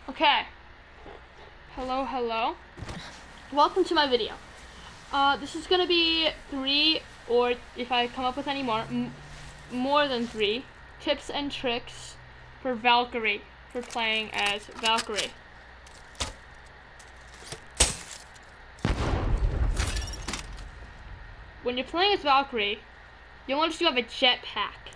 Okay. Hello. Welcome to my video. This is gonna be 3, or if I come up with any more than 3 tips and tricks for Valkyrie, for playing as Valkyrie. When you're playing as Valkyrie, you'll notice you have a jetpack.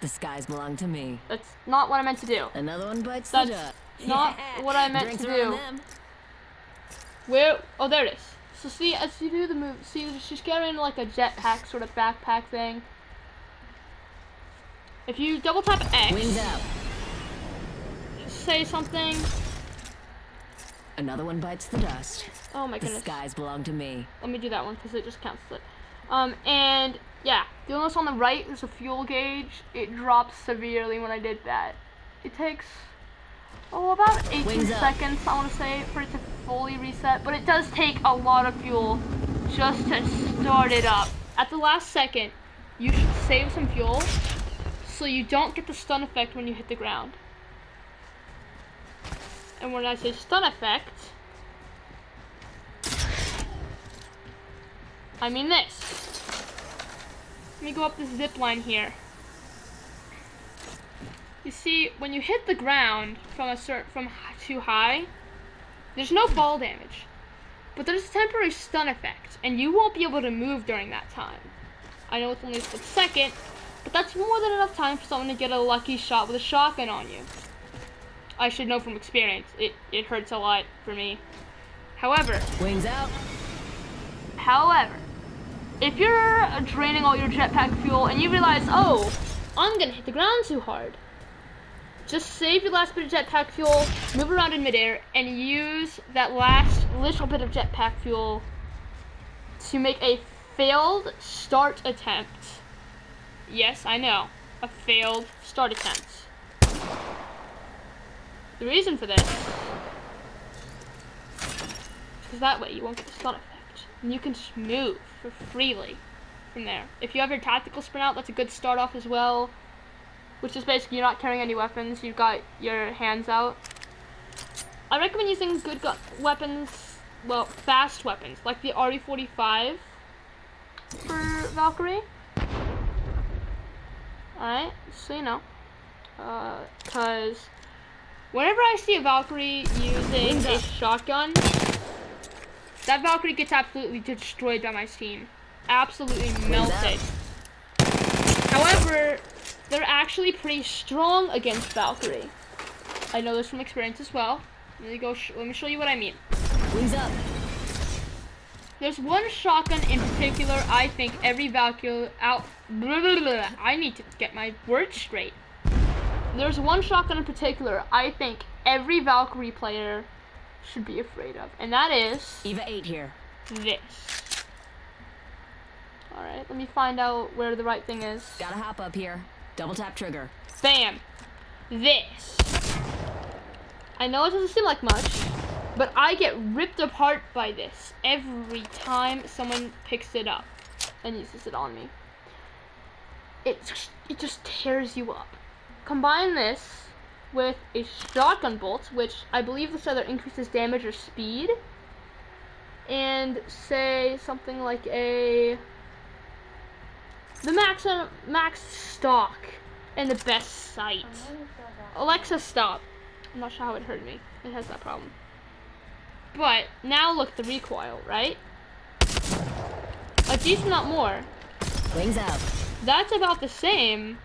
The skies belong to me. That's not what I meant to do. Another one bites the dust. Not what I meant to do. Where? Oh, there it is. So see, as you do the move, see, she's carrying like a jetpack sort of backpack thing. If you double tap X, wings out. Say something. Another one bites the dust. Oh my the goodness. The skies belong to me. Let me do that one because it just counts it. And yeah, you'll notice on the right there's a fuel gauge. It drops severely when I did that. It takes about 18 seconds, I want to say, for it to fully reset, but it does take a lot of fuel just to start it up. At the last second, you should save some fuel so you don't get the stun effect when you hit the ground. And when I say stun effect, I mean this. Let me go up this zip line here. You see, when you hit the ground from too high, there's no fall damage, but there's a temporary stun effect, and you won't be able to move during that time. I know it's only a split second, but that's more than enough time for someone to get a lucky shot with a shotgun on you. I should know from experience. It hurts a lot for me. However, wings out. If you're draining all your jetpack fuel and you realize, oh, I'm gonna hit the ground too hard, just save your last bit of jetpack fuel, move around in midair, and use that last little bit of jetpack fuel to make a failed start attempt. Yes, I know, a failed start attempt. The reason for this is because that way you won't get the stun effect, and you can just move freely from there. If you have your tactical sprint out, that's a good start off as well, which is basically you're not carrying any weapons, you've got your hands out. I recommend using good weapons, well, fast weapons, like the RE45 for Valkyrie. Alright, so you know. Because whenever I see a Valkyrie using a shotgun, that Valkyrie gets absolutely destroyed by my team. Absolutely melted. However, they're actually pretty strong against Valkyrie. I know this from experience as well. Let me show you what I mean. Wings up. There's one shotgun in particular I think every Valkyrie I need to get my words straight. There's one shotgun in particular I think every Valkyrie player should be afraid of, and that is Eva 8 here. This. Alright, let me find out where the right thing is. Gotta hop up here. Double tap trigger. Bam! This. I know it doesn't seem like much, but I get ripped apart by this every time someone picks it up and uses it on me. It just tears you up. Combine this with a shotgun bolt, which I believe this either increases damage or speed, and say something like the max stock and the best sight. Alexa, stop. I'm not sure how it hurt me. It has that problem. But now look, the recoil, right? A decent amount more. Wings out. That's about the same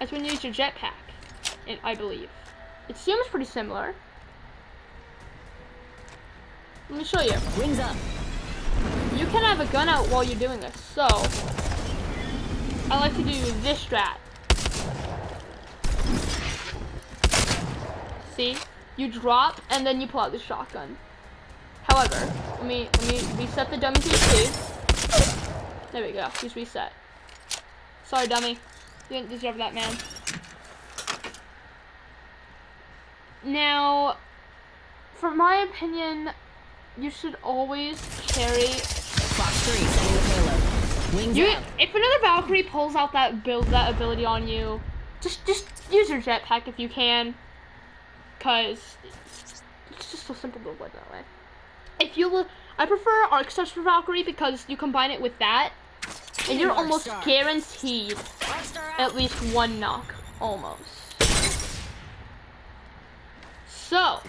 as when you use your jetpack, I believe. It seems pretty similar. Let me show you. Wings up. You can have a gun out while you're doing this, so I like to do this strat. See? You drop and then you pull out the shotgun. However, let me reset the dummy PC. There we go. He's reset. Sorry, dummy. You didn't deserve that, man. Now, for my opinion, you should always carry Fox 3, setting the payload. Wings out. If another Valkyrie pulls out that ability on you, Just use your jetpack if you can, cause it's just so simple to avoid that way. If you will, I prefer arc stars for Valkyrie because you combine it with that, and you're almost guaranteed at least one knock, almost. So,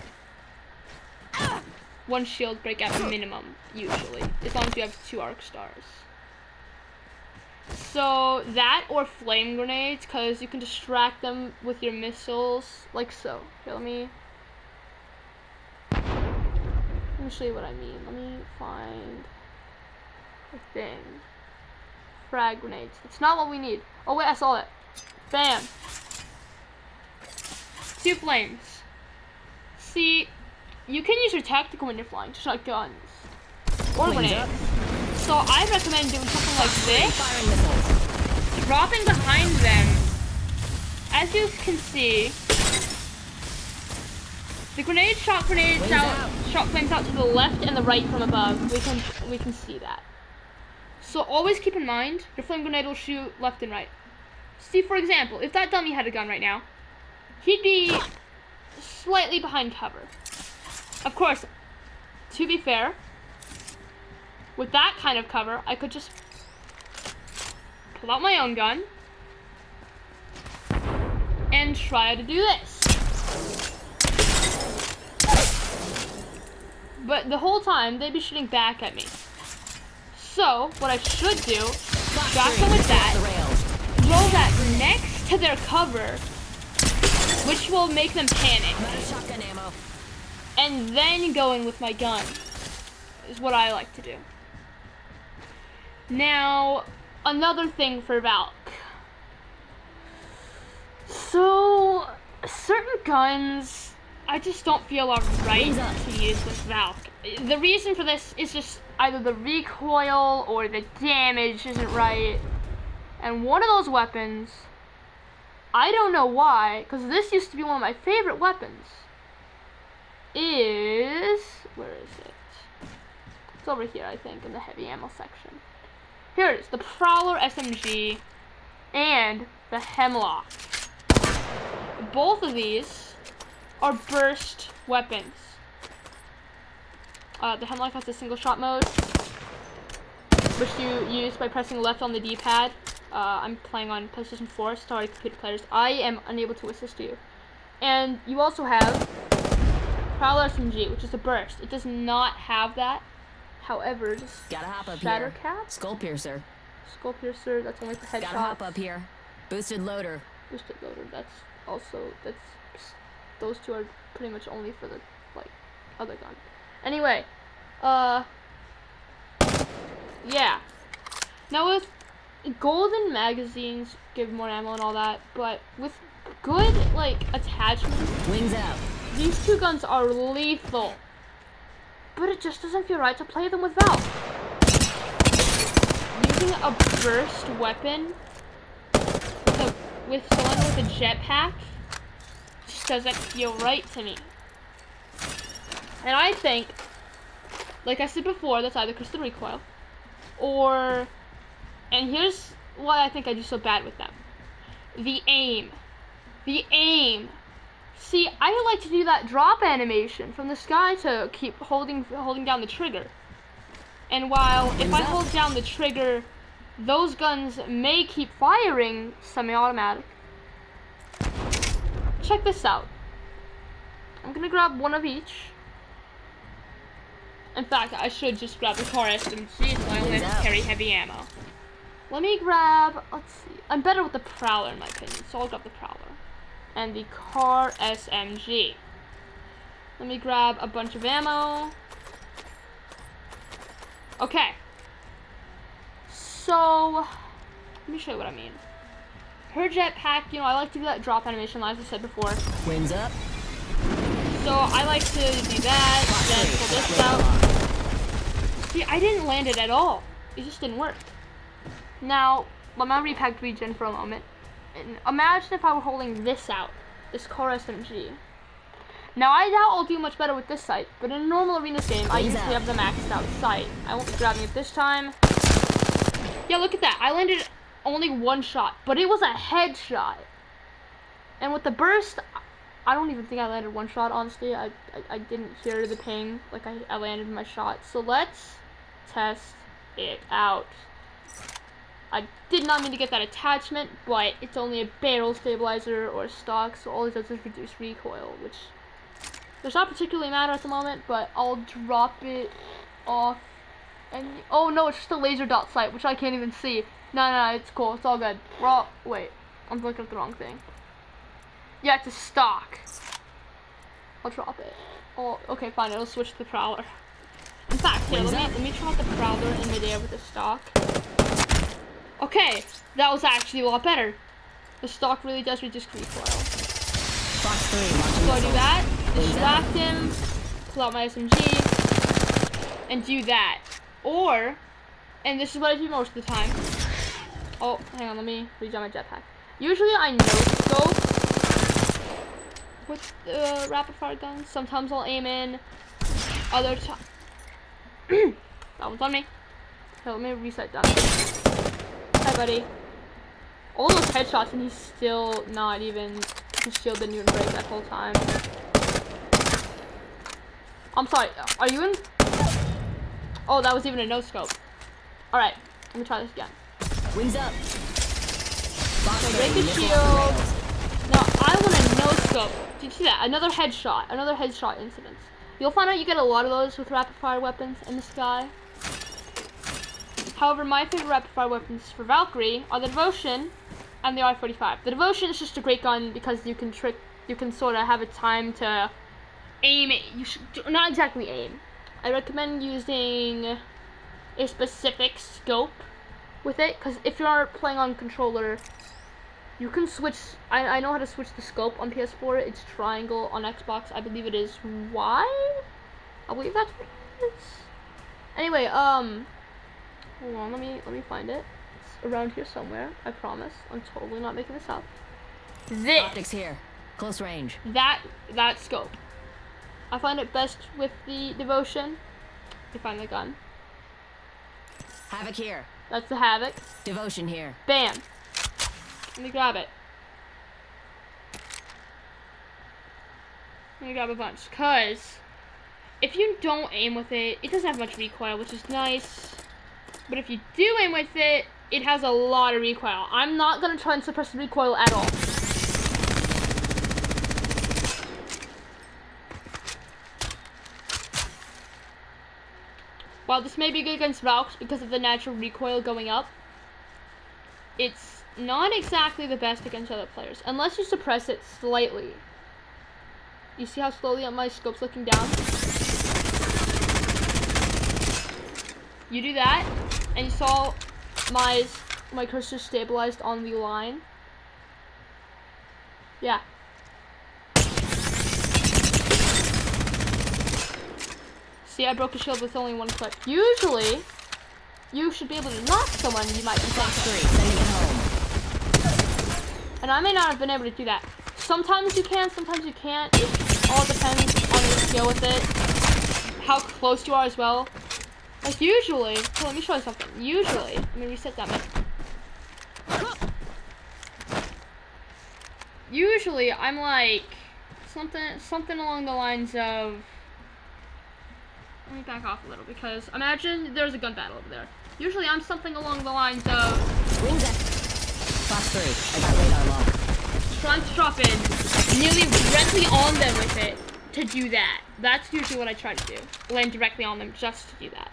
one shield break at minimum, usually, as long as you have 2 arc stars. So, that or flame grenades, because you can distract them with your missiles, like so. Here, let me show you what I mean. Let me find a thing. Frag grenades. It's not what we need. Oh wait, I saw it. Bam. 2 flames. See, you can use your tactical when you're flying, just like guns. Or grenades. So I recommend doing something like this. Dropping behind them. As you can see, the grenades shot flames out to the left and the right from above. We can see that. So always keep in mind, your flame grenade will shoot left and right. See, for example, if that dummy had a gun right now, he'd be slightly behind cover. Of course, to be fair, with that kind of cover, I could just pull out my own gun and try to do this. But the whole time, they'd be shooting back at me. So, what I should do, distract them with that, throw that next to their cover, which will make them panic. And then go in with my gun, is what I like to do. Now, another thing for Valk. So, certain guns, I just don't feel are right to use with Valk. The reason for this is just either the recoil or the damage isn't right. And one of those weapons, I don't know why, because this used to be one of my favorite weapons, is, where is it? It's over here, I think, in the heavy ammo section. Here it is, the Prowler SMG and the Hemlock. Both of these are burst weapons. The Hemlock has a single shot mode, which you use by pressing left on the D-pad. I'm playing on PlayStation 4, sorry computer players. I am unable to assist you. And you also have Prowler SMG, which is a burst. It does not have that. However, just gotta hop up shatter here. cap. Skull piercer. Skull piercer. That's only for headshots. Gotta hop up here. Boosted loader. Boosted loader. That's those two are pretty much only for the other gun. Anyway, yeah. Now with golden magazines give more ammo and all that, but with good attachments, Wings out. these 2 guns are lethal. But it just doesn't feel right to play them with Valk. Using a burst weapon with someone with a jetpack just doesn't feel right to me. And I think, like I said before, that's either because of the recoil, or, and here's why I think I do so bad with them. The aim. The aim. See, I like to do that drop animation from the sky to keep holding down the trigger. And while if I hold down the trigger, those guns may keep firing semi-automatic. Check this out. I'm gonna grab one of each. In fact, I should just grab the car SMG so I only have to carry heavy ammo. Let me grab, let's see. I'm better with the Prowler in my opinion, so I'll grab the Prowler. And the car SMG. Let me grab a bunch of ammo. Okay. So, let me show you what I mean. Her jetpack, I like to do that drop animation, as I said before. Wings up. So I like to do that, then pull this out. See, I didn't land it at all. It just didn't work. Now, let me repack regen for a moment. And imagine if I were holding this out, this car SMG. Now, I doubt I'll do much better with this sight, but in a normal arenas game, I usually have the maxed out sight. I won't be grabbing it this time. Yeah, look at that. I landed only 1 shot, but it was a headshot. And with the burst, I don't even think I landed one shot, honestly. I didn't hear the ping, like I landed my shot. So let's test it out. I did not mean to get that attachment, but it's only a barrel stabilizer or a stock, so all it does is reduce recoil, which does not particularly matter at the moment, but I'll drop it off. And oh no, it's just a laser dot sight, which I can't even see. No, it's cool. It's all good. Wait, I'm looking at the wrong thing. Yeah, it's a stock. I'll drop it. Oh, okay, fine. It'll switch to the prowler. In fact, here, let me try the prowler in midair with the stock. Okay, that was actually a lot better. The stock really does reduce recoil. So I do that, distract him, pull out my SMG, and do that. Or, and this is what I do most of the time. Oh, hang on, let me rejoin my jetpack. Usually I no-scope with the rapid fire guns. Sometimes I'll aim in, other times. That one's on me. Okay, let me reset that. Hi, buddy. All those headshots and he's still not even, his shield didn't even break that whole time. I'm sorry, are you in? Oh, that was even a no-scope. Alright, let me try this again. Wings up. So break his shield. Now, I want a no-scope. Did you see that? Another headshot incident. You'll find out you get a lot of those with rapid-fire weapons in the sky. However, my favorite rapid-fire weapons for Valkyrie are the Devotion and the R45. The Devotion is just a great gun because you can sort of have a time to aim it. You should not exactly aim. I recommend using a specific scope with it, because if you're playing on controller, you can switch. I know how to switch the scope on PS4. It's triangle. On Xbox, I believe it is Y. I believe that's what it is. Anyway, hold on, let me find it. It's around here somewhere. I promise. I'm totally not making this up. This. Optics here. Close range. That scope. I find it best with the Devotion. You find the gun. Havoc here. That's the Havoc. Devotion here. Bam. Let me grab it. Let me grab a bunch. Cause if you don't aim with it, it doesn't have much recoil, which is nice. But if you do aim with it, it has a lot of recoil. I'm not gonna try and suppress the recoil at all. While this may be good against Valks because of the natural recoil going up, it's not exactly the best against other players, unless you suppress it slightly. You see how slowly my scope's looking down? You do that, and you saw my cursor stabilized on the line. Yeah. See, I broke a shield with only one clip. Usually, you should be able to knock someone you might be thinking. Sending it home. And I may not have been able to do that. Sometimes you can, sometimes you can't. It all depends on your skill with it. How close you are as well. Like usually, so let me show you something. Usually, let me reset that mic. Usually, I'm like, something along the lines of, let me back off a little, because imagine there's a gun battle over there. Usually I'm something along the lines of Wings up. Fox 3, I got radar lock. trying to drop in nearly directly on them with it to do that. That's usually what I try to do. Land directly on them just to do that.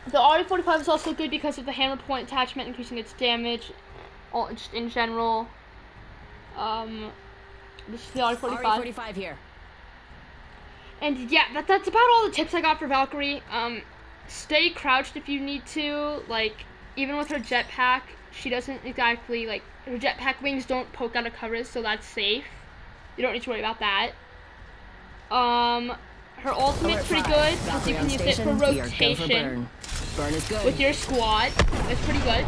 The RE45 is also good because of the hammer point attachment, increasing its damage, just in general. This is the RE45. RE45 here. And yeah, that's about all the tips I got for Valkyrie. Stay crouched if you need to. Like, even with her jetpack, she doesn't exactly, like, her jetpack wings don't poke out of covers, so that's safe. You don't need to worry about that. Her ultimate's pretty good, because you can use it for rotation. Burn is good. With your squad. That's pretty good.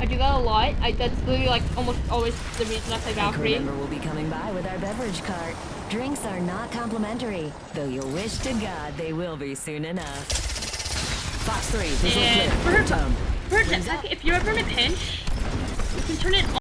I do that a lot. That's literally, like, almost always the reason I play Valkyrie. A crew member will be coming by with our beverage cart. Drinks are not complimentary, though you'll wish to God they will be soon enough. Fox 3, visual clear. For her jetpack, if you're ever in a pinch, you can turn it on.